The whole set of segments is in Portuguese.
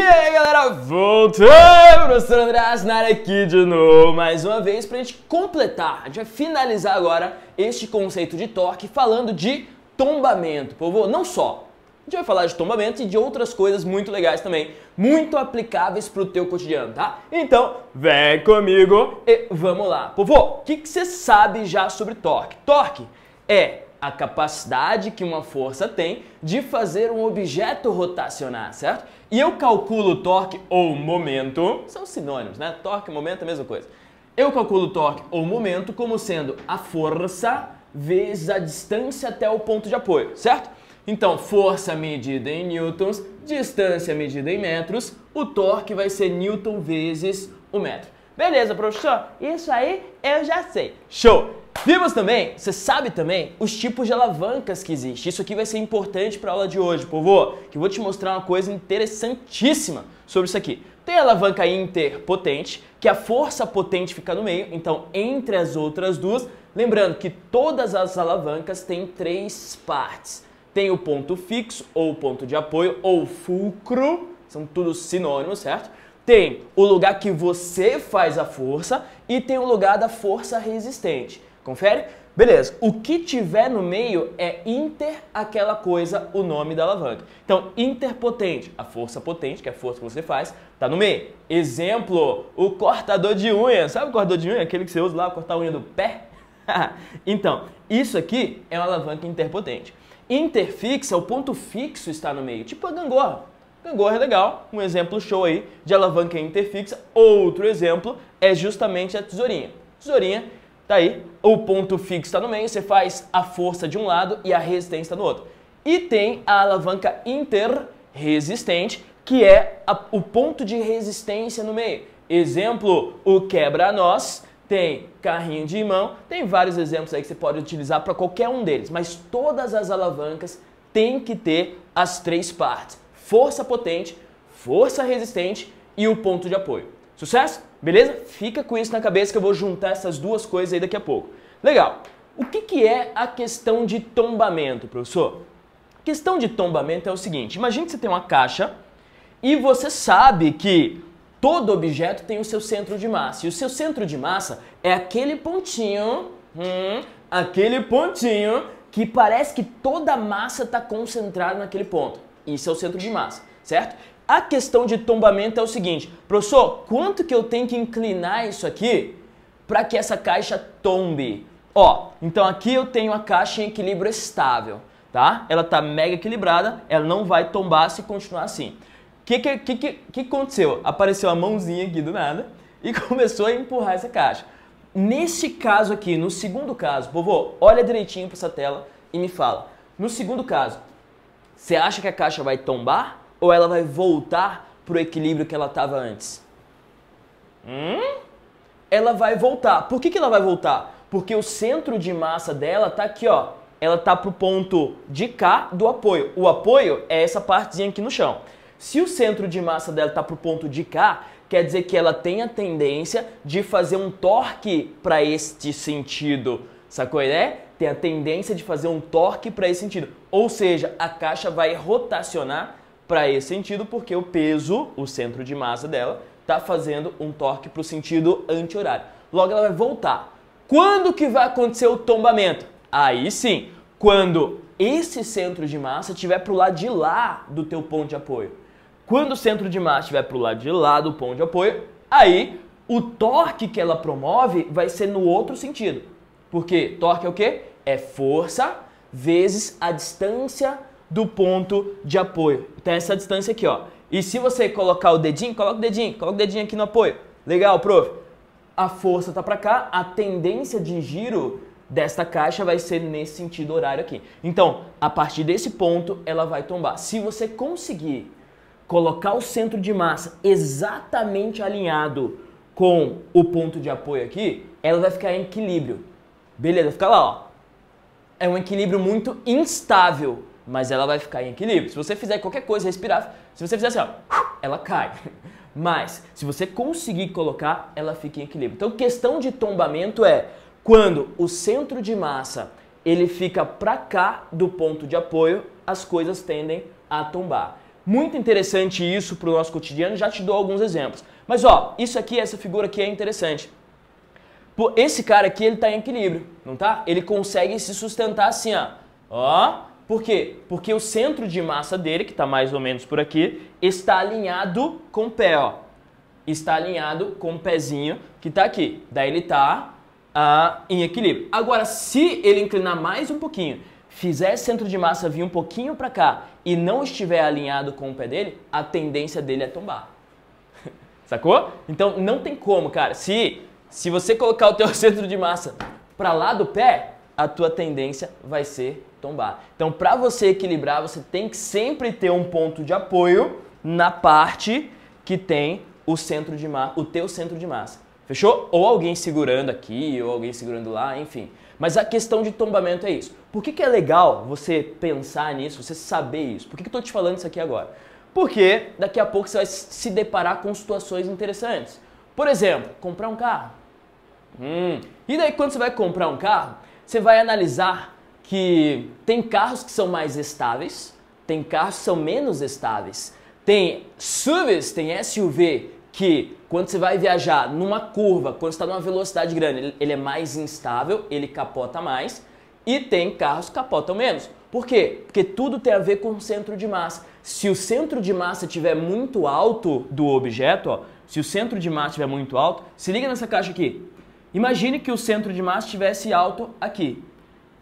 aí galera, voltamos, professor Andrés na área aqui de novo, mais uma vez pra gente completar, a gente vai finalizar agora este conceito de torque falando de tombamento, povo, não só, a gente vai falar de tombamento e de outras coisas muito legais também, muito aplicáveis pro teu cotidiano, tá? Então, vem comigo e vamos lá. Povo, o que você sabe já sobre torque? Torque é a capacidade que uma força tem de fazer um objeto rotacionar, certo? E eu calculo torque ou momento, são sinônimos, né? Torque e momento é a mesma coisa. Eu calculo torque ou momento como sendo a força vezes a distância até o ponto de apoio, certo? Então, força medida em newtons, distância medida em metros, o torque vai ser newton vezes o metro. Beleza, professor? Isso aí eu já sei. Show! Vimos também, você sabe também, os tipos de alavancas que existem. Isso aqui vai ser importante para a aula de hoje, povo, que eu vou te mostrar uma coisa interessantíssima sobre isso aqui. Tem a alavanca interpotente, que a força potente fica no meio, então entre as outras duas, lembrando que todas as alavancas têm três partes. Tem o ponto fixo, ou ponto de apoio, ou fulcro, são todos sinônimos, certo? Tem o lugar que você faz a força e tem o lugar da força resistente. Confere? Beleza. O que tiver no meio é inter aquela coisa, o nome da alavanca. Então, interpotente, a força potente, que é a força que você faz, tá no meio. Exemplo, o cortador de unha. Sabe o cortador de unha? Aquele que você usa lá para cortar a unha do pé? Então, isso aqui é uma alavanca interpotente. Interfixa, o ponto fixo está no meio, tipo a gangorra. Gangorra é legal, um exemplo show aí de alavanca interfixa. Outro exemplo é justamente a tesourinha. Tesourinha tá aí, o ponto fixo está no meio, você faz a força de um lado e a resistência do outro. E tem a alavanca interresistente, que é o ponto de resistência no meio. Exemplo, o quebra-nós, tem carrinho de mão, tem vários exemplos aí que você pode utilizar para qualquer um deles, mas todas as alavancas têm que ter as três partes: força potente, força resistente e o ponto de apoio. Sucesso? Beleza? Fica com isso na cabeça que eu vou juntar essas duas coisas aí daqui a pouco. Legal. O que é a questão de tombamento, professor? A questão de tombamento é o seguinte. Imagine que você tem uma caixa e você sabe que todo objeto tem o seu centro de massa. E o seu centro de massa é aquele pontinho que parece que toda a massa está concentrada naquele ponto. Isso é o centro de massa, certo? A questão de tombamento é o seguinte: professor, quanto que eu tenho que inclinar isso aqui para que essa caixa tombe? Ó, então aqui eu tenho a caixa em equilíbrio estável, tá? Ela tá mega equilibrada, ela não vai tombar se continuar assim. O que aconteceu? Apareceu a mãozinha aqui do nada e começou a empurrar essa caixa. Nesse caso aqui, no segundo caso, povo, olha direitinho para essa tela e me fala. No segundo caso, você acha que a caixa vai tombar ou ela vai voltar para o equilíbrio que ela estava antes? Ela vai voltar. Por que ela vai voltar? Porque o centro de massa dela está aqui, ó. Ela está para o ponto de cá do apoio. O apoio é essa partezinha aqui no chão. Se o centro de massa dela está para o ponto de cá, quer dizer que ela tem a tendência de fazer um torque para este sentido. Sacou a ideia? Tem a tendência de fazer um torque para esse sentido. Ou seja, a caixa vai rotacionar para esse sentido porque o peso, o centro de massa dela, está fazendo um torque para o sentido anti-horário. Logo ela vai voltar. Quando que vai acontecer o tombamento? Aí sim, quando esse centro de massa estiver para o lado de lá do teu ponto de apoio. Quando o centro de massa estiver para o lado de lá do ponto de apoio, aí o torque que ela promove vai ser no outro sentido. Porque torque é o quê? É força vezes a distância do ponto de apoio. Então essa distância aqui, ó. E se você colocar o dedinho, coloca o dedinho aqui no apoio. Legal, prof. A força tá para cá, a tendência de giro desta caixa vai ser nesse sentido horário aqui. Então, a partir desse ponto, ela vai tombar. Se você conseguir colocar o centro de massa exatamente alinhado com o ponto de apoio aqui, ela vai ficar em equilíbrio. Beleza, fica lá, ó. É um equilíbrio muito instável, mas ela vai ficar em equilíbrio. Se você fizer qualquer coisa, respirar, se você fizer assim, ó, ela cai. Mas, se você conseguir colocar, ela fica em equilíbrio. Então, questão de tombamento é quando o centro de massa ele fica para cá do ponto de apoio, as coisas tendem a tombar. Muito interessante isso para o nosso cotidiano, já te dou alguns exemplos. Mas ó, isso aqui, essa figura aqui é interessante. Esse cara aqui, ele está em equilíbrio, não tá? Ele consegue se sustentar assim, ó. Ó, por quê? Porque o centro de massa dele, que está mais ou menos por aqui, está alinhado com o pé, ó. Está alinhado com o pezinho que está aqui. Daí ele está em equilíbrio. Agora, se ele inclinar mais um pouquinho, fizer esse centro de massa vir um pouquinho para cá e não estiver alinhado com o pé dele, a tendência dele é tombar. Sacou? Então não tem como, cara. Se você colocar o teu centro de massa para lá do pé, a tua tendência vai ser tombar. Então, para você equilibrar, você tem que sempre ter um ponto de apoio na parte que tem o centro de massa, o teu centro de massa. Fechou? Ou alguém segurando aqui, ou alguém segurando lá, enfim. Mas a questão de tombamento é isso. Por que é legal você pensar nisso, você saber isso? Por que eu estou te falando isso aqui agora? Porque daqui a pouco você vai se deparar com situações interessantes. Por exemplo, comprar um carro. E daí quando você vai comprar um carro, você vai analisar que tem carros que são mais estáveis, tem carros que são menos estáveis. Tem SUVs, tem SUV, que quando você vai viajar numa curva, quando você está numa velocidade grande, ele é mais instável, ele capota mais. E tem carros que capotam menos. Por quê? Porque tudo tem a ver com o centro de massa. Se o centro de massa estiver muito alto do objeto, ó, se o centro de massa estiver muito alto, se liga nessa caixa aqui. Imagine que o centro de massa estivesse alto aqui.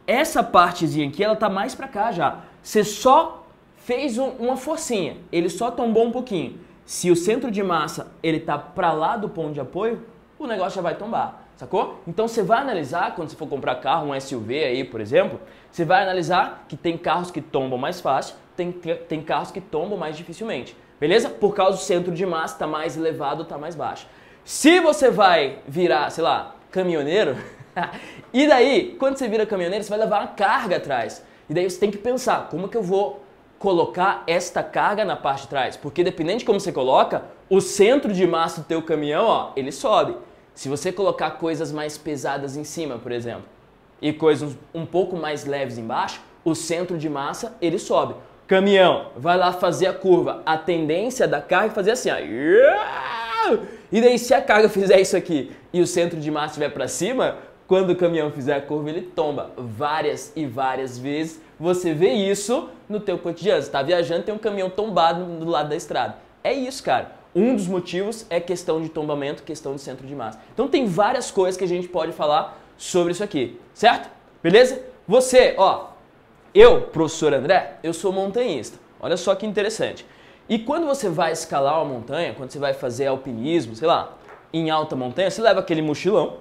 Essa partezinha aqui, ela está mais para cá já. Você só fez uma forcinha, ele só tombou um pouquinho. Se o centro de massa ele está para lá do ponto de apoio, o negócio já vai tombar. Sacou? Então você vai analisar, quando você for comprar carro, um SUV aí, por exemplo, você vai analisar que tem carros que tombam mais fácil, tem carros que tombam mais dificilmente. Beleza? Por causa do centro de massa tá mais elevado, tá mais baixo. Se você vai virar, sei lá, caminhoneiro, e daí, quando você vira caminhoneiro, você vai levar uma carga atrás. E daí você tem que pensar, como que eu vou colocar esta carga na parte de trás? Porque dependendo de como você coloca, o centro de massa do teu caminhão, ó, ele sobe. Se você colocar coisas mais pesadas em cima, por exemplo, e coisas um pouco mais leves embaixo, o centro de massa, ele sobe. Caminhão, vai lá fazer a curva. A tendência da carga é fazer assim, ó. E daí, se a carga fizer isso aqui e o centro de massa estiver para cima, quando o caminhão fizer a curva, ele tomba. Várias e várias vezes você vê isso no teu cotidiano. Você está viajando, tem um caminhão tombado do lado da estrada. É isso, cara. Um dos motivos é questão de tombamento, questão de centro de massa. Então tem várias coisas que a gente pode falar sobre isso aqui, certo? Beleza? Você, ó, eu, professor André, eu sou montanhista. Olha só que interessante. E quando você vai escalar uma montanha, quando você vai fazer alpinismo, sei lá, em alta montanha, você leva aquele mochilão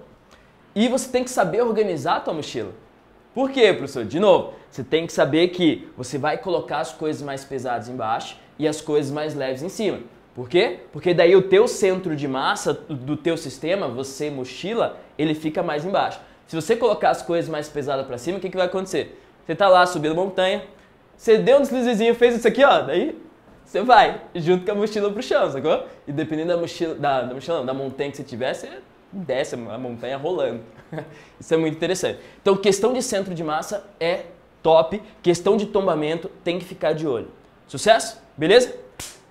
e você tem que saber organizar a tua mochila. Por quê, professor? De novo, você tem que saber que você vai colocar as coisas mais pesadas embaixo e as coisas mais leves em cima. Por quê? Porque daí o teu centro de massa do teu sistema, você mochila, ele fica mais embaixo. Se você colocar as coisas mais pesadas para cima, o que vai acontecer? Você tá lá subindo a montanha, você deu um deslizezinho, fez isso aqui, ó, daí você vai junto com a mochila pro chão, sacou? E dependendo da mochila, da montanha que você tiver, você desce a montanha rolando. Isso é muito interessante. Então, questão de centro de massa é top, questão de tombamento tem que ficar de olho. Sucesso? Beleza?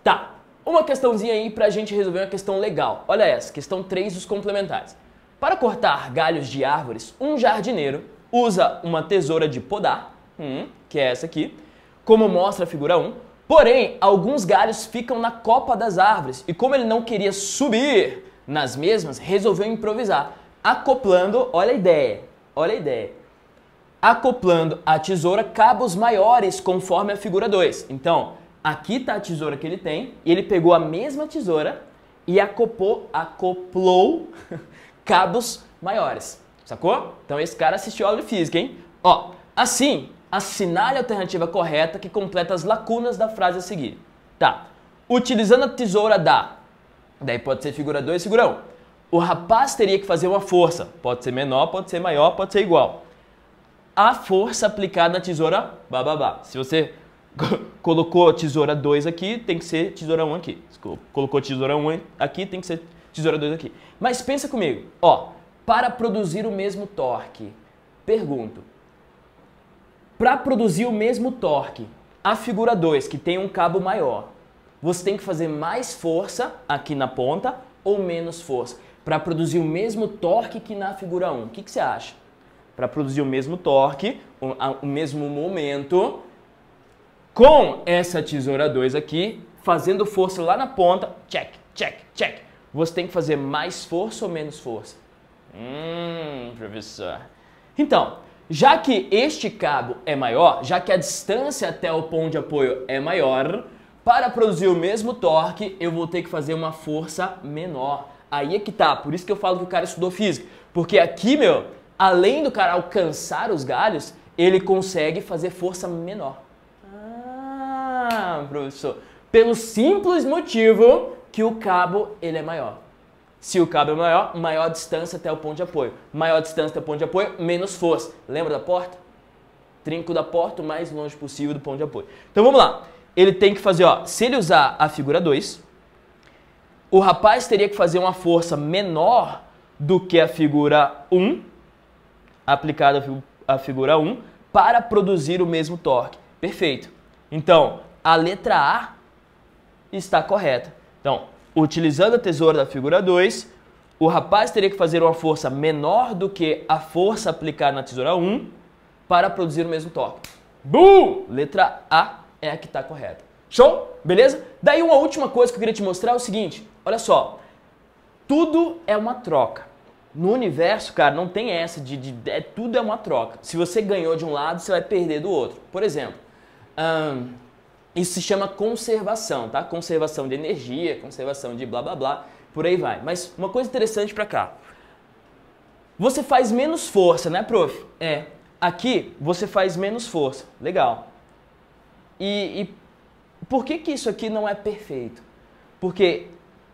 Tá. Uma questãozinha aí pra gente resolver uma questão legal. Olha essa, questão 3 dos complementares. Para cortar galhos de árvores, um jardineiro usa uma tesoura de podar, que é essa aqui, como mostra a figura 1. Porém, alguns galhos ficam na copa das árvores e como ele não queria subir nas mesmas, resolveu improvisar, acoplando, olha a ideia, acoplando a tesoura cabos maiores conforme a figura 2. Então, aqui está a tesoura que ele tem, e ele pegou a mesma tesoura e acoplou cabos maiores, sacou? Então esse cara assistiu aula de física, hein? Ó, assim, assinale a alternativa correta que completa as lacunas da frase a seguir. Tá, utilizando a tesoura daí pode ser figura 2 e figura 1. O rapaz teria que fazer uma força, pode ser menor, pode ser maior, pode ser igual. A força aplicada na tesoura, bababá. Se você colocou tesoura 2 aqui, tem que ser tesoura 1 aqui. Colocou tesoura 1 aqui, tem que ser tesoura 2 aqui. Mas pensa comigo, ó, para produzir o mesmo torque, pergunto, para produzir o mesmo torque, a figura 2, que tem um cabo maior, você tem que fazer mais força aqui na ponta ou menos força para produzir o mesmo torque que na figura 1? O que você acha? Para produzir o mesmo torque, o mesmo momento, com essa tesoura 2 aqui, fazendo força lá na ponta, check, check, check. Você tem que fazer mais força ou menos força? Professor. Então, já que este cabo é maior, já que a distância até o ponto de apoio é maior, para produzir o mesmo torque, eu vou ter que fazer uma força menor. Aí é que tá, por isso que eu falo que o cara estudou física. Porque aqui, meu, além do cara alcançar os galhos, ele consegue fazer força menor. Professor, pelo simples motivo que o cabo ele é maior. Se o cabo é maior, maior distância até o ponto de apoio. Maior distância até o ponto de apoio, menos força. Lembra da porta? Trinco da porta o mais longe possível do ponto de apoio. Então vamos lá. Ele tem que fazer, ó, se ele usar a figura 2, o rapaz teria que fazer uma força menor do que a figura 1, aplicada à figura 1, para produzir o mesmo torque. Perfeito. Então, a letra A está correta. Então, utilizando a tesoura da figura 2, o rapaz teria que fazer uma força menor do que a força aplicada na tesoura 1 para produzir o mesmo torque. Boom! Letra A é a que está correta. Show? Beleza? Daí uma última coisa que eu queria te mostrar é o seguinte. Olha só. Tudo é uma troca. No universo, cara, não tem essa tudo é uma troca. Se você ganhou de um lado, você vai perder do outro. Por exemplo, isso se chama conservação, tá? Conservação de energia, conservação de blá blá blá, por aí vai. Mas uma coisa interessante pra cá. Você faz menos força, né, prof? É. Aqui você faz menos força. Legal. E por que que isso aqui não é perfeito? Porque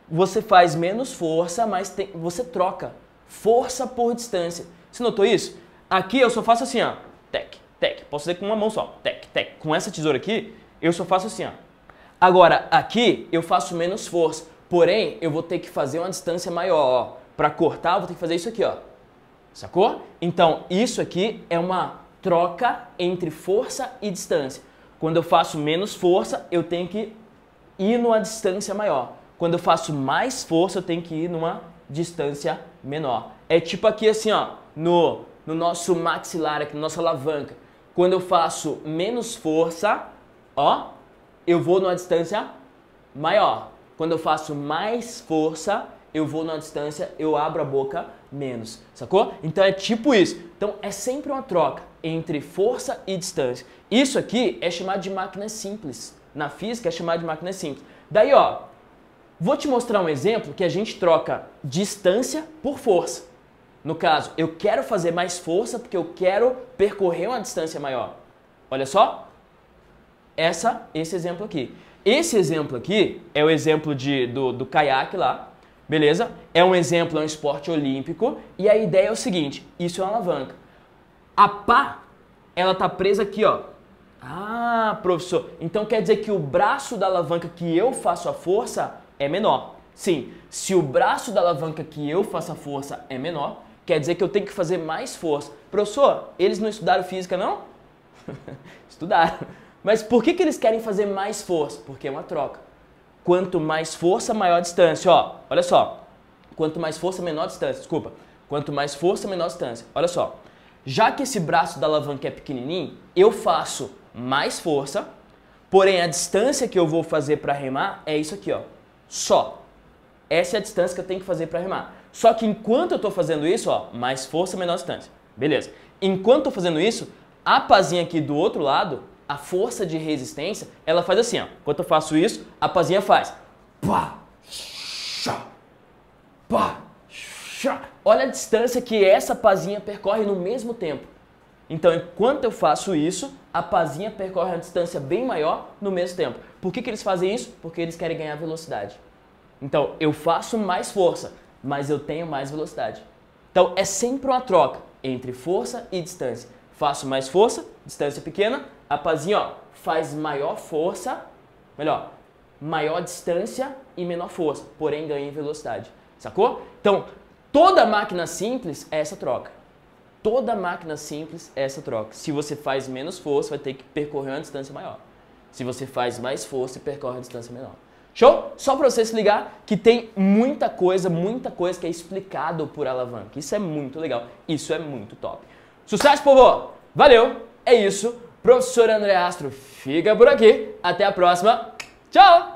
você faz menos força, mas você troca força por distância. Você notou isso? Aqui eu só faço assim, ó. Tec, tec. Posso fazer com uma mão só. Tec, tec. Com essa tesoura aqui, eu só faço assim, ó. Agora, aqui eu faço menos força. Porém, eu vou ter que fazer uma distância maior, ó. Para cortar, eu vou ter que fazer isso aqui, ó. Sacou? Então, isso aqui é uma troca entre força e distância. Quando eu faço menos força, eu tenho que ir numa distância maior. Quando eu faço mais força, eu tenho que ir numa distância menor. É tipo aqui assim, ó, no nosso maxilar, aqui na nossa alavanca. Quando eu faço menos força, ó, eu vou numa distância maior. Quando eu faço mais força, eu vou numa distância, eu abro a boca menos, sacou? Então é tipo isso. Então é sempre uma troca entre força e distância. Isso aqui é chamado de máquinas simples. Na física é chamado de máquinas simples. Daí, ó, vou te mostrar um exemplo que a gente troca distância por força. No caso, eu quero fazer mais força porque eu quero percorrer uma distância maior. Olha só. Esse exemplo aqui. Esse exemplo aqui é o exemplo do caiaque lá. Beleza? É um exemplo, é um esporte olímpico. E a ideia é o seguinte, isso é uma alavanca. A pá, ela tá presa aqui, ó. Ah, professor, então quer dizer que o braço da alavanca que eu faço a força é menor. Sim, se o braço da alavanca que eu faço a força é menor, quer dizer que eu tenho que fazer mais força. Professor, eles não estudaram física, não? Estudaram. Mas por que eles querem fazer mais força? Porque é uma troca. Quanto mais força, maior distância. Ó, olha só. Quanto mais força, menor distância. Desculpa. Quanto mais força, menor distância. Olha só. Já que esse braço da alavanca é pequenininho, eu faço mais força, porém a distância que eu vou fazer para remar é isso aqui, ó. Só. Essa é a distância que eu tenho que fazer para remar. Só que enquanto eu estou fazendo isso, ó, mais força, menor distância. Beleza. Enquanto eu estou fazendo isso, a pazinha aqui do outro lado, a força de resistência, ela faz assim, ó. Enquanto eu faço isso, a pazinha faz pá, chá, pá, chá. Olha a distância que essa pazinha percorre no mesmo tempo. Então, enquanto eu faço isso, a pazinha percorre uma distância bem maior no mesmo tempo. Por que eles fazem isso? Porque eles querem ganhar velocidade. Então, eu faço mais força, mas eu tenho mais velocidade. Então, é sempre uma troca entre força e distância. Faço mais força, distância pequena, a pazinha, ó, faz maior força, maior distância e menor força, porém ganha em velocidade. Sacou? Então, toda máquina simples é essa troca. Toda máquina simples é essa troca. Se você faz menos força, vai ter que percorrer uma distância maior. Se você faz mais força, percorre uma distância menor. Show? Só pra você se ligar que tem muita coisa que é explicado por alavanca. Isso é muito legal, isso é muito top. Sucesso, povo! Valeu, é isso. Professor André Astro fica por aqui. Até a próxima. Tchau!